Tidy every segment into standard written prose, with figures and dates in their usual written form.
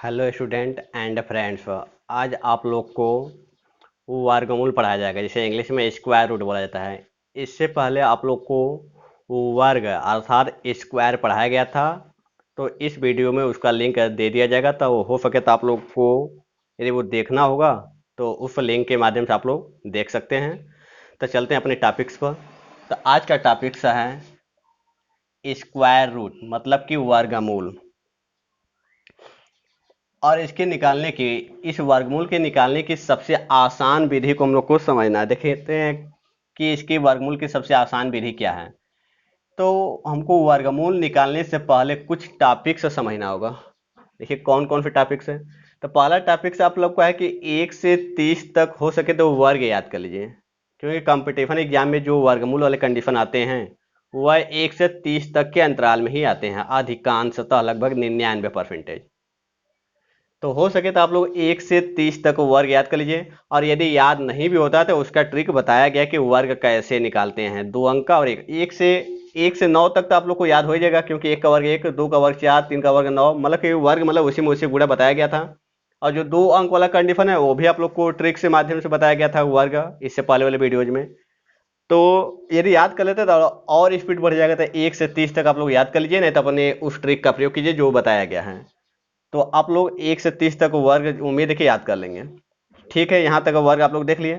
Hello student and friends. आज आप लोग को वर्गमूल पढ़ाया जाएगा, जिसे इंग्लिश में स्क्वायर रूट बोला जाता है। इससे पहले आप लोग को वर्ग अर्थात स्क्वायर पढ़ाया गया था, तो इस वीडियो में उसका लिंक दे दिया जाएगा। तो हो सके तो आप लोग को यदि वो देखना होगा तो उस लिंक के माध्यम से आप लोग देख सकते हैं। तो चलते हैं अपने टॉपिक्स पर। तो आज का टॉपिक्स है स्क्वायर रूट, मतलब कि वर्गमूल। और इसके निकालने की, इस वर्गमूल के निकालने की सबसे आसान विधि को हम लोग को समझना है। देखते हैं कि इसकी वर्गमूल की सबसे आसान विधि क्या है। तो हमको वर्गमूल निकालने से पहले कुछ टॉपिक्स समझना होगा। देखिए कौन कौन से टॉपिक्स हैं। तो पहला टॉपिक्स आप लोग को है कि 1 से 30 तक हो सके तो वर्ग याद कर लीजिए, क्योंकि कंपटीशन एग्जाम में जो वर्गमूल वाले कंडीशन आते हैं वह 1 से 30 तक के अंतराल में ही आते हैं, अधिकांशतः लगभग 99%। तो हो सके तो आप लोग 1 से 30 तक वर्ग याद कर लीजिए। और यदि याद नहीं भी होता तो उसका ट्रिक बताया गया कि वर्ग कैसे निकालते हैं। 2 अंक का और एक से 9 तक तो आप लोग को याद हो ही जाएगा, क्योंकि 1 का वर्ग 1, 2 का वर्ग 4, 3 का वर्ग 9, मतलब कि वर्ग मतलब उसी में उसी गुणा बताया गया था। और जो 2 अंक वाला कंडीशन है वो भी आप लोग को ट्रिक से माध्यम से बताया गया था वर्ग, इससे पहले वाले वीडियोज में। तो यदि याद कर लेते तो और स्पीड बढ़ जाएगा। तो 1 से 30 तक आप लोग याद कर लीजिए, नहीं तो अपने उस ट्रिक का प्रयोग कीजिए जो बताया गया है। तो आप लोग 1 से 30 तक वर्ग उम्मीद है कि याद कर लेंगे। ठीक है, यहाँ तक वर्ग आप लोग देख लिए।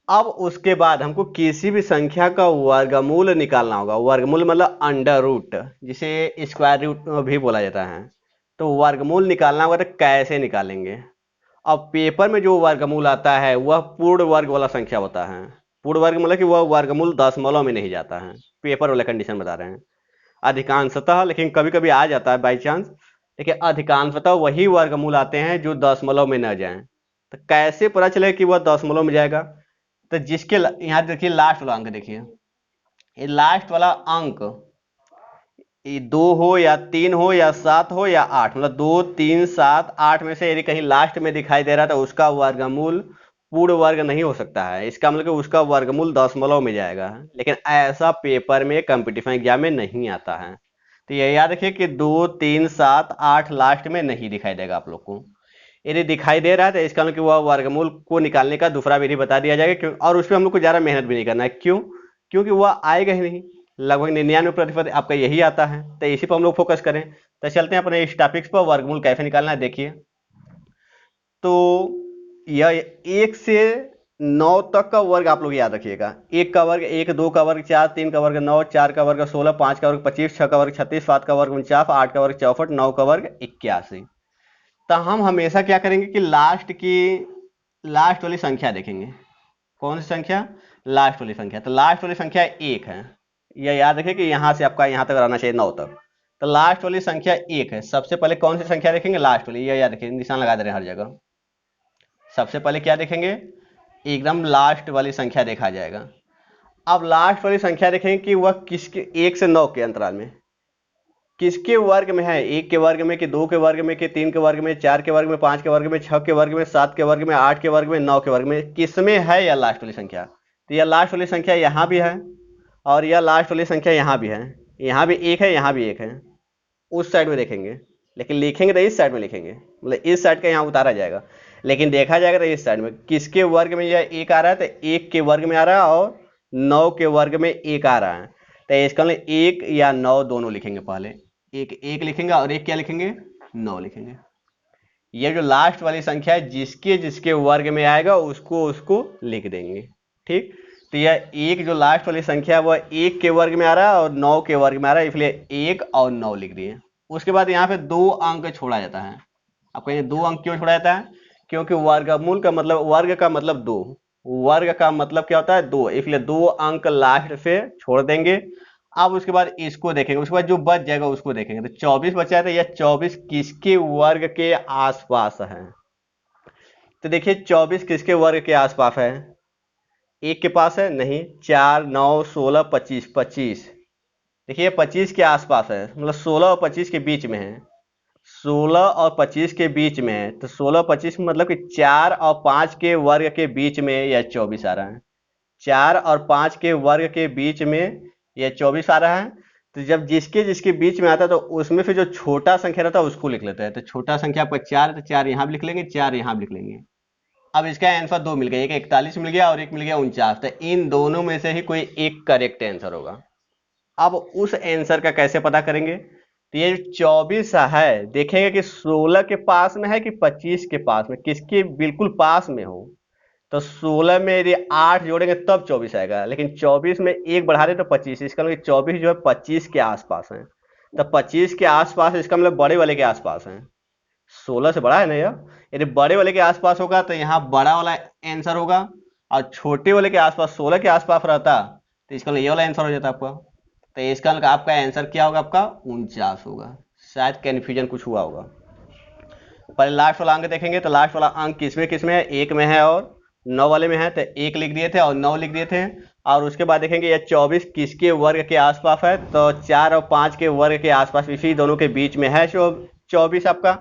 अब उसके बाद हमको किसी भी संख्या का वर्गमूल निकालना होगा। वर्गमूल मतलब अंडर रूट, जिसे स्क्वायर रूट भी बोला जाता है। तो वर्गमूल निकालना होगा, तो कैसे निकालेंगे। अब पेपर में जो वर्गमूल आता है वह पूर्ण वर्ग वाला संख्या होता है। पूर्ण वर्ग मतलब कि वह वर्गमूल दशमलव में नहीं जाता है। पेपर वाला कंडीशन बता रहे हैं। अधिकांशतः, लेकिन कभी कभी आ जाता है बाई चांस, देखिए अधिकांशतः वही वर्गमूल आते हैं जो दशमलव में न जाएं। तो कैसे पता चले कि वह दशमलव में जाएगा। तो जिसके यहाँ देखिए लास्ट वाला अंक देखिए, ये लास्ट वाला अंक ये 2 हो या 3 हो या 7 हो या 8, मतलब 2, 3, 7, 8 में से यदि कहीं लास्ट में दिखाई दे रहा है तो उसका वर्गमूल पूर्ण वर्ग नहीं हो सकता है। इसका मतलब कि उसका वर्गमूल दशमलव में जाएगा। लेकिन ऐसा पेपर में कंपटीशन एग्जाम में नहीं आता है। तो ये याद रखिए कि 2, 3, 7, 8 लास्ट में नहीं दिखाई देगा आप लोग को। यदि दिखाई दे रहा है तो इसका मतलब कि वह वर्गमूल को निकालने का दूसरा विधि बता दिया जाएगा। क्यों, और उसमें हम लोग को ज़्यादा मेहनत भी नहीं करना है। क्यों? क्योंकि वह आएगा ही नहीं। लगभग 99% आपका यही आता है। तो इसी पर हम लोग फोकस करें। तो चलते हैं अपने इस टॉपिक्स पर, वर्गमूल कैसे निकालना है देखिए। तो यह 1 से 9 तक का वर्ग आप लोग याद रखिएगा। 1 का वर्ग 1, 2 का वर्ग 4, 3 का वर्ग 9, 4 का वर्ग 16, 5 का वर्ग 25, 6 का वर्ग 36, 7 का वर्ग 49, 8 का वर्ग 64, 9 का वर्ग 81। तो हम हमेशा क्या करेंगे कि लास्ट वाली संख्या देखेंगे। कौन सी संख्या? लास्ट वाली संख्या। तो लास्ट वाली संख्या 1 है। यह याद रखिए कि यहाँ से आपका यहाँ तक रहना चाहिए 9 तक। तो लास्ट वाली संख्या 1 है। सबसे पहले कौन सी संख्या देखेंगे? लास्ट वाली। यह याद रखिए, निशान लगा दे रहे हैं हर जगह। सबसे पहले क्या देखेंगे? एकदम लास्ट वाली संख्या देखा जाएगा। अब लास्ट वाली संख्या देखेंगे कि वह किसके 1 से 9 के अंतराल में किसके वर्ग में है। 1 के वर्ग में, कि 2 के वर्ग में, कि 3 के वर्ग में, 4 के वर्ग में, 5 के वर्ग में, 6 के वर्ग में, 7 के वर्ग में, 8 के वर्ग में, 9 के वर्ग में, किसमें है यह लास्ट वाली संख्या। तो यह लास्ट वाली संख्या यहाँ भी है और यह लास्ट वाली संख्या यहाँ भी है। यहाँ भी 1 है, यहाँ भी 1 है। उस साइड में देखेंगे, लेकिन लिखेंगे तो इस साइड में लिखेंगे, मतलब इस साइड का यहाँ उतारा जाएगा। लेकिन देखा जाएगा तो इस साइड में किसके वर्ग में यह 1 आ रहा है। तो 1 के वर्ग में आ रहा है और 9 के वर्ग में 1 आ रहा है। तो इसका मतलब 1 या 9 दोनों लिखेंगे। पहले एक लिखेंगे और एक क्या लिखेंगे? 9 लिखेंगे। ये जो लास्ट वाली संख्या है जिसके जिसके वर्ग में आएगा उसको उसको लिख देंगे। ठीक। तो यह एक जो लास्ट वाली संख्या है वह 1 के वर्ग में आ रहा है और 9 के वर्ग में आ रहा है, इसलिए 1 और 9 लिख दिए। उसके बाद यहाँ पे 2 अंक छोड़ा जाता है। आप कहेंगे 2 अंक क्यों छोड़ा जाता है? क्योंकि वर्गमूल का मतलब, वर्ग का मतलब 2, वर्ग का मतलब क्या होता है? 2, इसलिए 2 अंक लास्ट से छोड़ देंगे। अब उसके बाद इसको देखेंगे, उसके बाद जो बच जाएगा उसको देखेंगे। तो 24 बचा है, तो यह 24 किसके वर्ग के आसपास है। तो देखिए 24 किसके वर्ग के आसपास है? 1 के पास है नहीं। 4, 9, 16, 25, 25। देखिए 25 के आसपास है, मतलब 16 और 25 के बीच में है। 16 और 25 के बीच में है। तो 16 और 25 मतलब कि 4 और 5 के वर्ग के बीच में यह 24 आ रहा है। 4 और 5 के वर्ग के बीच में यह 24 आ रहा है। तो जब जिसके जिसके बीच में आता है तो उसमें फिर जो छोटा संख्या रहता है उसको लिख लेते हैं। तो छोटा संख्या आपका 4 है तो 4 यहाँ भी लिख लेंगे, 4 यहाँ भी लिख लेंगे। अब इसका आंसर दो मिल गया, एक 41 मिल गया और एक मिल गया 49। तो इन दोनों में से ही कोई एक करेक्ट आंसर होगा। अब उस आंसर का कैसे पता करेंगे? तो ये 24 है, देखेंगे कि 16 के पास में है कि 25 के पास में, किसके बिल्कुल पास में हो। तो 16 में यदि 8 जोड़ेंगे तब 24 आएगा, लेकिन 24 में एक बढ़ा दे तो 25, इसका मतलब 24 जो है 25 के आसपास है। तो 25 के आसपास इसका मतलब बड़े वाले के आसपास है। 16 से बड़ा है ना यह। यदि बड़े वाले के आसपास होगा तो यहाँ बड़ा वाला आंसर होगा, और छोटे वाले के आसपास 16 के आसपास रहता तो इसका मतलब ये वाला आंसर हो जाता आपका। तो इसका मतलब आपका आंसर क्या होगा? आपका 49 होगा। शायद कन्फ्यूजन कुछ हुआ होगा। पहले लास्ट वाला अंक देखेंगे तो लास्ट वाला अंक किसमें है? एक में है और 9 वाले में है। तो एक लिख दिए थे और 9 लिख दिए थे। और उसके बाद देखेंगे ये 24 किसके वर्ग के आसपास है? तो 4 और 5 के वर्ग के आसपास, इसी दोनों के बीच में है 24 आपका।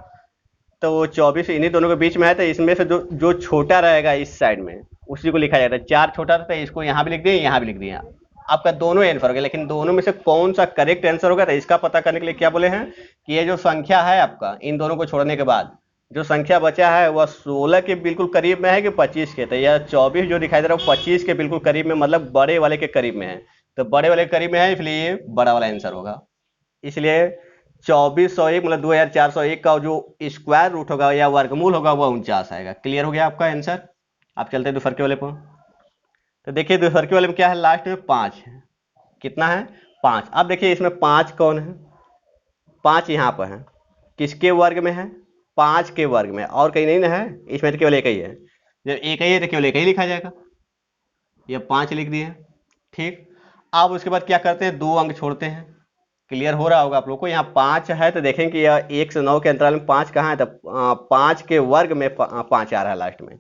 तो वो 24 इन्हीं दोनों के बीच में है। तो इसमें से जो छोटा रहेगा इस साइड में उसी को लिखा जाता है। 4 छोटा था तो इसको यहाँ भी लिख दिए, यहाँ भी लिख दिए। आपका दोनों आंसर हो गया, लेकिन दोनों में से कौन सा करेक्ट आंसर होगा तो इसका पता करने के लिए क्या बोले हैं कि ये जो संख्या है आपका, इन दोनों को छोड़ने के बाद जो संख्या बचा है वह 16 के बिल्कुल करीब में है कि 25 के? तो यह 24 जो दिखाई दे रहा है 25 के बिल्कुल करीब में, मतलब बड़े वाले के करीब में है। तो बड़े वाले के करीब में है, इसलिए ये बड़ा वाला आंसर होगा। इसलिए 2401 मतलब 2401 का जो स्क्वायर रूट होगा या वर्गमूल होगा वह 49 आएगा। क्लियर हो गया आपका आंसर। आप चलते हैं दूसरे के वाले पर। तो देखिए दूसरे के वाले में क्या है? लास्ट में 5 है। कितना है? 5। अब देखिए इसमें 5 कौन है? 5 यहाँ पर है, किसके वर्ग में है? 5 के वर्ग में, और कहीं नहीं ना है। इसमें तो केवल एक ही है। जब एक ही है तो केवल एक ही लिखा जाएगा। ये 5 लिख दिए, ठीक। अब उसके बाद क्या करते हैं? 2 अंक छोड़ते हैं। क्लियर हो रहा होगा आप लोग को। यहाँ 5 है तो देखें कि यह 1 से 9 के अंतराल में 5 कहाँ है? तो 5 के वर्ग में 5 आ रहा है लास्ट में।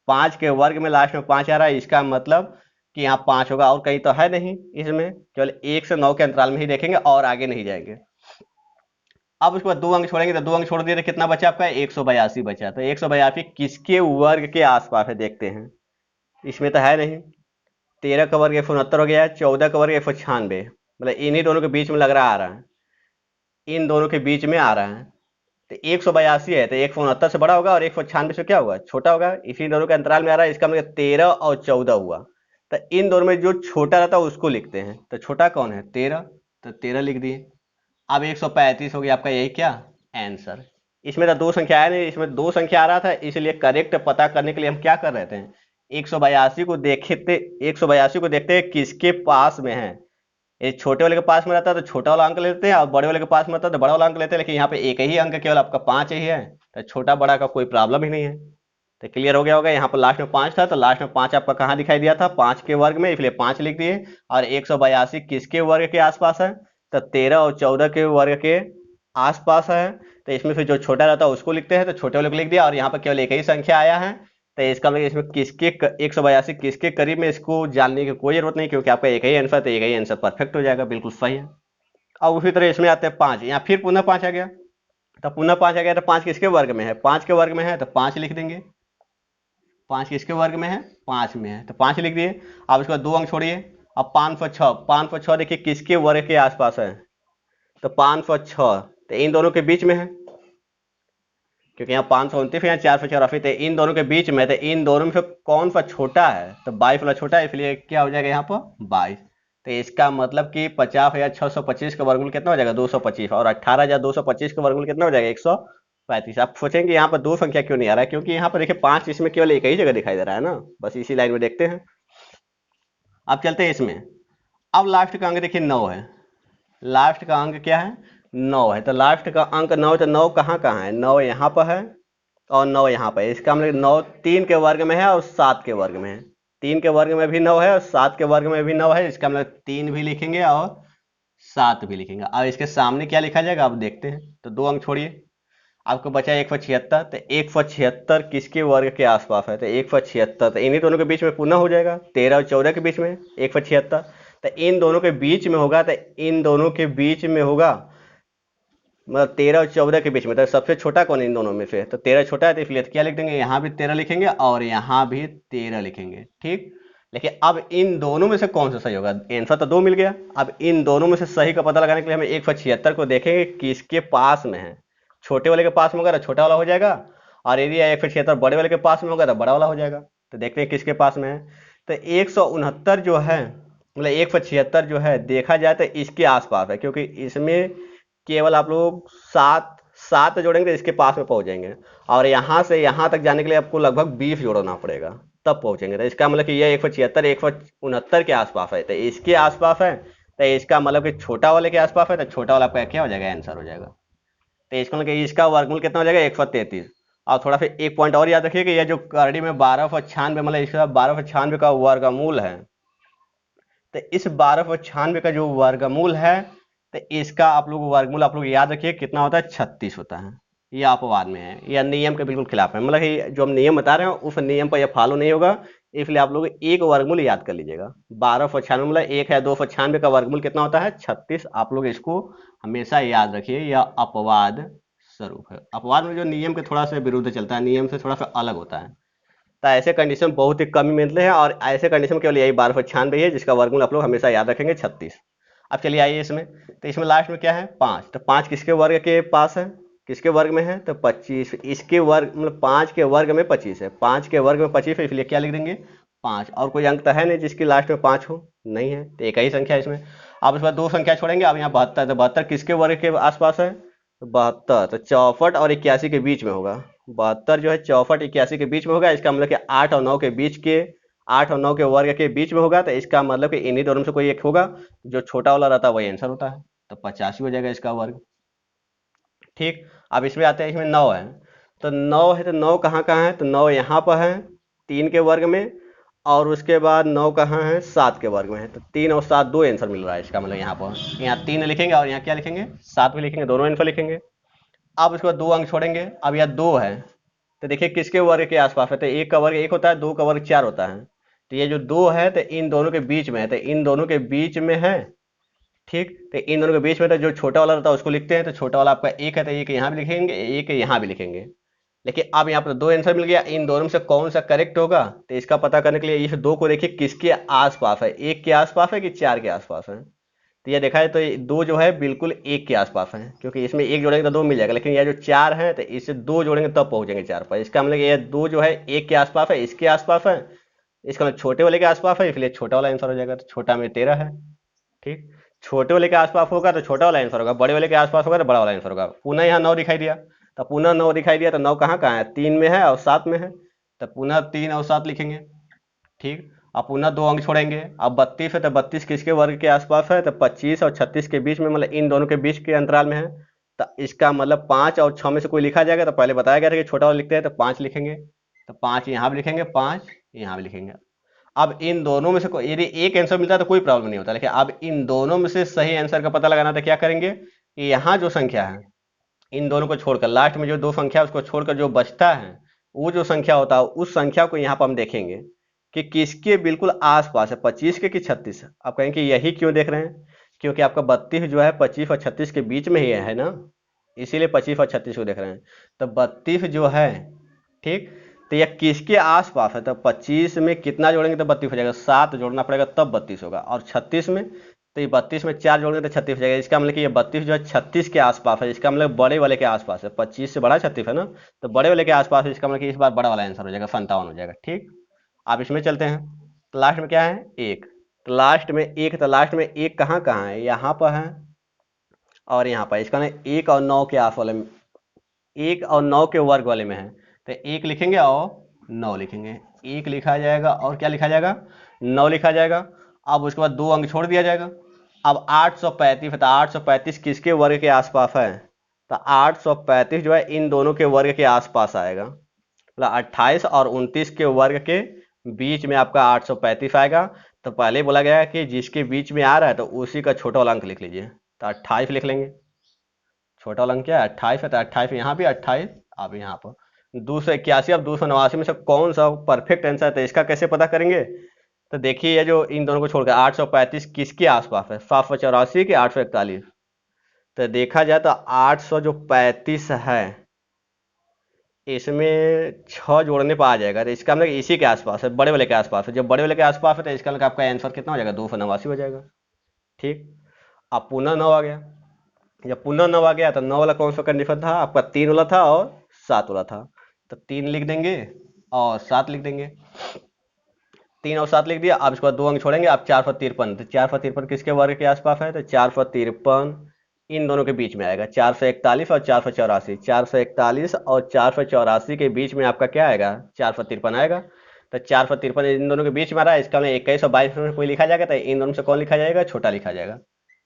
5 के वर्ग में लास्ट में 5 आ रहा है, इसका मतलब कि यहाँ 5 होगा, और कहीं तो है नहीं इसमें। केवल 1 से 9 के अंतराल में ही देखेंगे और आगे नहीं जाएंगे। अब उसके बाद 2 अंक छोड़ेंगे तो 2 अंक छोड़ दिए तो कितना बचा आपका? 182 बचा। तो 182 किसके वर्ग के आसपास है देखते हैं। इसमें तो है नहीं। 13 का वर्ग 169 हो गया है, 14 का वर्ग 196, मतलब इन्हीं दोनों के बीच में लग रहा आ रहा है, इन दोनों के बीच में आ रहा है। तो 182 है तो 169 से बड़ा होगा और 196 से क्या होगा? छोटा होगा। इसी दोनों के अंतराल में आ रहा है, इसका मतलब 13 और 14 हुआ। तो इन दोनों में जो छोटा रहता है उसको लिखते हैं। तो छोटा कौन है? 13। तो 13 लिख दिए। अब 135 हो गया आपका, यही क्या आंसर। इसमें तो 2 संख्या आया नहीं, इसमें 2 संख्या आ रहा था, इसलिए करेक्ट पता करने के लिए हम क्या कर रहे थे? 182 को देखते 182 को देखते हैं किसके पास में है। ये छोटे वाले के पास में रहता है तो छोटा वाला अंक लेते हैं, और बड़े वाले के पास में रहता है तो बड़ा वाला अंक लेते हैं। लेकिन यहाँ पे एक ही अंक केवल आपका 5 ही है, तो छोटा बड़ा का कोई प्रॉब्लम ही नहीं है। तो क्लियर हो गया होगा। यहाँ पर लास्ट में 5 था तो लास्ट में 5 आपका कहाँ दिखाई दिया था? 5 के वर्ग में, इसलिए 5 लिख दिए। और 182 किसके वर्ग के आसपास है? तो 13 और 14 के वर्ग के आसपास है। तो इसमें फिर जो छोटा रहता है उसको लिखते हैं, तो छोटे वाले को लिख दिया। और यहाँ पर केवल एक ही संख्या आया है, तो इसका मतलब इसमें किसके 182 किसके करीब में, इसको जानने की कोई जरूरत नहीं, क्योंकि आपका एक ही आंसर, तो एक ही आंसर परफेक्ट हो जाएगा, बिल्कुल सही है। और उसी तरह इसमें आते हैं 5, यहाँ फिर पुनः 5 आ गया। तो पुनः 5 आ गया तो 5 किसके वर्ग में है? 5 के वर्ग में है तो 5 लिख देंगे। 5 किसके वर्ग में है? 5 में है तो 5 लिख दिए। अब उसके बाद 2 अंक छोड़िए। अब 506 देखिए किसके वर्ग के आसपास है? तो 506 तो इन दोनों के बीच में है, क्योंकि यहाँ 529 यहाँ 484, तो इन दोनों के बीच में। तो इन दोनों में से कौन सा छोटा है? तो 22 वाला छोटा है, इसलिए क्या हो जाएगा यहाँ पर? 22। तो इसका मतलब कि 50,625 का वर्गमूल कितना हो जाएगा? 225। और 18,225 का वर्गमूल कितना हो जाएगा? 135। आप सोचेंगे यहाँ पर 2 संख्या क्यों नहीं आ रहा है? क्योंकि यहाँ पर देखिए 5 इसमें केवल एक ही जगह दिखाई दे रहा है ना, बस इसी लाइन में देखते हैं। अब चलते हैं इसमें। अब लास्ट का अंक देखिए 9 है। लास्ट का अंक क्या है? 9 है। तो लास्ट का अंक 9, तो 9 कहाँ कहाँ है? 9 यहाँ पर है और 9 यहाँ पर है। इसका मतलब 9 3 के वर्ग में है और 7 के वर्ग में है। 3 के वर्ग में भी 9 है और 7 के वर्ग में भी 9 है। इसका मतलब 3 भी लिखेंगे और 7 भी लिखेंगे। अब इसके सामने क्या लिखा जाएगा आप देखते हैं। तो 2 अंक छोड़िए, आपको बचा 176। तो 176 किसके वर्ग के आसपास है? तो 176 तो इन्हीं दोनों के बीच में पुनः हो जाएगा, 13 और 14 के बीच में 176। तो इन दोनों के बीच में होगा, तो इन दोनों के बीच में होगा, मतलब 13 और 14 के बीच में। तो सबसे छोटा कौन है इन दोनों में से? तो 13 छोटा है, तो इसलिए क्या लिख देंगे? यहाँ भी 13 लिखेंगे और यहाँ भी 13 लिखेंगे, ठीक। लेकिन अब इन दोनों में से कौन सा सही होगा, आंसर तो दो मिल गया। अब इन दोनों में से सही का पता लगाने के लिए हमें 176 को देखेंगे किसके पास में है। छोटे वाले के पास में होगा तो छोटा वाला हो जाएगा, और यदि 176 बड़े वाले के पास में होगा तो बड़ा वाला हो जाएगा। तो देखते हैं किसके पास में है। तो 169 जो है, मतलब 176 जो है, देखा जाए तो इसके आसपास है, क्योंकि इसमें केवल आप लोग सात सात जोड़ेंगे तो इसके पास में पहुंच जाएंगे, और यहाँ से यहाँ तक जाने के लिए आपको लगभग 20 जोड़ना पड़ेगा तब पहुंचेंगे। तो इसका मतलब कि यह 176 के आसपास है, तो इसके आसपास है, तो इसका मतलब कि छोटा वाले के आसपास है, तो छोटा वाला आपका क्या हो जाएगा, आंसर हो जाएगा। तो इसका मतलब कि इसका वर्गमूल कितना हो जाएगा, 133। और थोड़ा फिर एक पॉइंट और याद रखिए कि यह जो करड़ी में 1296, मतलब इसका 1296 का वर्गमूल है, तो इस 1296 का जो वर्गमूल है, तो इसका आप लोग वर्गमूल आप लोग याद रखिए कितना होता है, 36 होता है। ये अपवाद में है, यह नियम के बिल्कुल खिलाफ है, मतलब कि जो हम नियम बता रहे हैं उस नियम पर यह फॉलो नहीं होगा, इसलिए आप लोग एक वर्गमूल याद कर लीजिएगा। 1295 मतलब एक है, 296 का वर्गमूल कितना होता है, 36। आप लोग इसको हमेशा याद रखिए, यह अपवाद स्वरूप है। अपवाद में जो नियम के थोड़ा सा विरुद्ध चलता है, नियम से थोड़ा सा अलग होता है। तो ऐसे कंडीशन बहुत ही कम ही मिलते हैं, और ऐसे कंडीशन केवल यही 1296 है जिसका वर्गमूल आप लोग हमेशा याद रखेंगे 36। अब चलिए आइए इसमें, तो इसमें लास्ट में क्या है, 5। तो 5 किसके वर्ग के पास है, किसके वर्ग में है, तो 25। इसके वर्ग मतलब 5 के वर्ग में 25 है, 5 के वर्ग में 25 है, इसलिए क्या लिख देंगे, 5। और कोई अंक तो है नहीं जिसकी लास्ट में 5 हो, नहीं है, तो एक ही संख्या है इसमें। अब इसके बाद दो संख्या छोड़ेंगे। अब यहाँ 72, तो 72 किसके वर्ग के आसपास है, तो 72 तो 64 और 81 के बीच में होगा। 72 जो है 64 81 के बीच में होगा, इसका मतलब कि 8 और 9 के बीच के, 8 और 9 के वर्ग के बीच में होगा, तो इसका मतलब कि इन्हीं दोनों में से कोई एक होगा, जो छोटा वाला रहता है वही आंसर होता है, तो 85 हो जाएगा इसका वर्ग। ठीक, अब इसमें आते हैं, इसमें 9 है, तो 9 है, तो 9 कहाँ कहाँ है, तो 9 यहाँ पर है 3 के वर्ग में, और उसके बाद 9 कहाँ है, 7 के वर्ग में है। तो 3 और 7 दो आंसर मिल रहा है इसका, मतलब यहाँ पर यहाँ 3 लिखेंगे और यहाँ क्या लिखेंगे, 7 भी लिखेंगे, दोनों आंसर लिखेंगे। अब उसके बाद दो अंक छोड़ेंगे। अब यह 2 है, तो देखिए किसके वर्ग के आसपास है, तो एक का वर्ग 1 होता है, 2 का वर्ग 4 होता है, तो ये जो 2 है तो इन दोनों के बीच में है, तो इन दोनों के बीच में है। ठीक, तो इन दोनों के बीच में तो जो छोटा वाला रहता है उसको लिखते हैं, तो छोटा वाला आपका 1 है, तो एक यहाँ भी लिखेंगे, एक यहाँ भी लिखेंगे। लेकिन अब यहाँ पर दो आंसर मिल गया, इन दोनों में से कौन सा करेक्ट होगा, तो इसका पता करने के लिए इस दो को देखिए किसके आसपास है, एक के आसपास है कि 4 के आसपास है। तो ये देखा है, तो ये दो जो है बिल्कुल एक के आसपास है, क्योंकि इसमें एक जोड़ेंगे तो दो मिल जाएगा, लेकिन यह जो 4 है तो इससे दो जोड़ेंगे तब पहुंचेंगे 4 पर। इसका मतलब ये दो जो है एक के आसपास है, इसके आसपास है, इसका मतलब छोटे वाले के आसपास है, इसलिए छोटा वाला आंसर हो जाएगा। तो छोटा में 13 है। ठीक, छोटे वाले के आसपास होगा तो छोटा वाला आंसर होगा, बड़े वाले के आसपास होगा तो बड़ा वाला आंसर होगा। पुनः यहाँ 9 दिखाई दिया, तो पुनः 9 दिखाई दिया, तो 9 कहाँ कहाँ है, 3 में है और 7 में है, तो पुनः 3 और 7 लिखेंगे। ठीक, अब पुनः दो अंक छोड़ेंगे। अब 32 है, तो 32 किसके वर्ग के आसपास है, तो 25 और 36 के बीच में, मतलब इन दोनों के बीच के अंतराल में है। तो इसका मतलब 5 और 6 में से कोई लिखा जाएगा, तो पहले बताया गया था कि छोटा वाला लिखते हैं, तो 5 लिखेंगे, तो 5 यहाँ भी लिखेंगे, 5 यहाँ भी लिखेंगे। अब इन दोनों में से कोई यदि एक आंसर मिलता है तो कोई प्रॉब्लम नहीं होता, लेकिन अब इन दोनों में से सही आंसर का पता लगाना, तो क्या करेंगे कि यहाँ जो संख्या है इन दोनों को छोड़कर, लास्ट में जो दो संख्या है उसको छोड़कर जो बचता है, वो जो संख्या होता है उस संख्या को यहाँ पर हम देखेंगे कि किसके बिल्कुल आसपास है, 25 के कि 36। आप कहेंगे यही क्यों देख रहे हैं, क्योंकि आपका 32 जो है 25 और 36 के बीच में ही है ना, इसीलिए 25 और 36 को देख रहे हैं। तो 32 जो है, ठीक, तो यह किसके आसपास है, तो 25 में कितना जोड़ेंगे तो 32 हो जाएगा, 7 जोड़ना पड़ेगा तब 32 होगा, और 36 में, तो ये 32 में 4 जोड़ेंगे तो 36 हो जाएगा। इसका मतलब कि ये 32 जो है 36 के आसपास है, इसका मतलब बड़े वाले के आसपास है, 25 से बड़ा 36 है ना, तो बड़े वाले के आसपास है, इसका मतलब कि इस बार बड़ा वाला आंसर हो जाएगा, 57 हो जाएगा। ठीक, आप इसमें चलते हैं, तो लास्ट में क्या है, एक, तो लास्ट में एक, तो लास्ट में एक कहाँ कहाँ है, यहाँ पर है और यहाँ पर, इसका मतलब 1 और 9 के आस वाले में, 1 और 9 के वर्ग वाले में है, तो 1 लिखेंगे और 9 लिखेंगे, 1 लिखा जाएगा और क्या लिखा जाएगा, 9 लिखा जाएगा। अब उसके बाद दो अंक छोड़ दिया जाएगा। अब 835 है, तो 835 किसके वर्ग के आसपास है, तो 835 जो है इन दोनों के वर्ग के आसपास आएगा, मतलब 28 और 29 के वर्ग के बीच में आपका 835 आएगा। तो पहले बोला गया है कि जिसके बीच में आ रहा है तो उसी का छोटा वाला अंक लिख लीजिए, तो 28 लिख लेंगे। छोटा वाला अंक क्या है, 28 है, तो 28 यहाँ भी 28, अब यहाँ पर 281। अब 289 में से कौन सा परफेक्ट आंसर है, तो इसका कैसे पता करेंगे, तो देखिए ये जो इन दोनों को छोड़कर 835 किसके आसपास है, 784 कि 841, तो देखा जाए तो 835 है, इसमें 6 जोड़ने पर आ जाएगा, तो इसका मतलब इसी के आसपास है, बड़े वाले के आसपास है। जब बड़े वाले के आसपास है तो इसका मतलब आपका आंसर कितना हो जाएगा, 289 हो जाएगा। ठीक। अब पुनः 9 आ गया। जब पुनः 9 आ गया तो 9 वाला कौन सा कंडीशन था आपका, 3 वाला था और 7 वाला था। तो 3 लिख देंगे और 7 लिख देंगे। 3 और 7 लिख दिया। अब इसके बाद 2 अंक छोड़ेंगे। अब 453, तो 453 किसके वर्ग के आसपास है, तो 453 इन दोनों के बीच में आएगा। 441 और 484, 441 और 484 के बीच में आपका क्या आएगा, 453 आएगा। तो 453 इन दोनों के बीच में आ रहा है, इसका मतलब 21 और 22 में कोई लिखा जाएगा, तो इन दोनों से कौन लिखा जाएगा, छोटा लिखा जाएगा।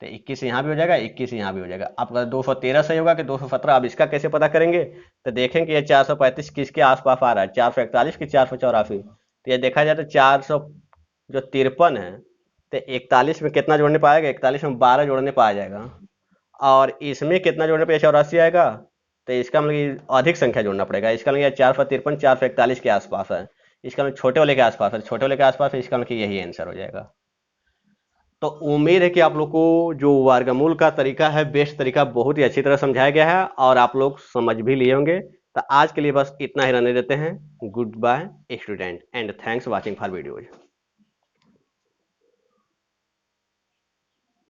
तो 21 यहाँ भी हो जाएगा, 21 यहाँ भी हो जाएगा। आपका 213 सही होगा कि 217। अब इसका कैसे पता करेंगे, तो देखेंगे ये 435 किसके आसपास आ रहा है, 441 की 484। तो ये देखा जाए तो 400 जो 53 है, तो 41 में कितना जोड़ने पाएगा, 41 में 12 जोड़ने पाया जाएगा। और इसमें कितना जोड़ने पे 184 आएगा, तो इसका मतलब कि अधिक संख्या जोड़ना पड़ेगा। इसका मतलब 453 441 के आसपास है, इसका मतलब छोटे वाले के आसपास है, छोटे वाले के आसपास है, इसका मतलब कि यही आंसर हो जाएगा। तो उम्मीद है कि आप लोग को जो वर्गमूल का तरीका है, बेस्ट तरीका, बहुत ही अच्छी तरह समझाया गया है और आप लोग समझ भी लिए होंगे। तो आज के लिए बस इतना ही रहने देते हैं। Good bye student and thanks watching for videos.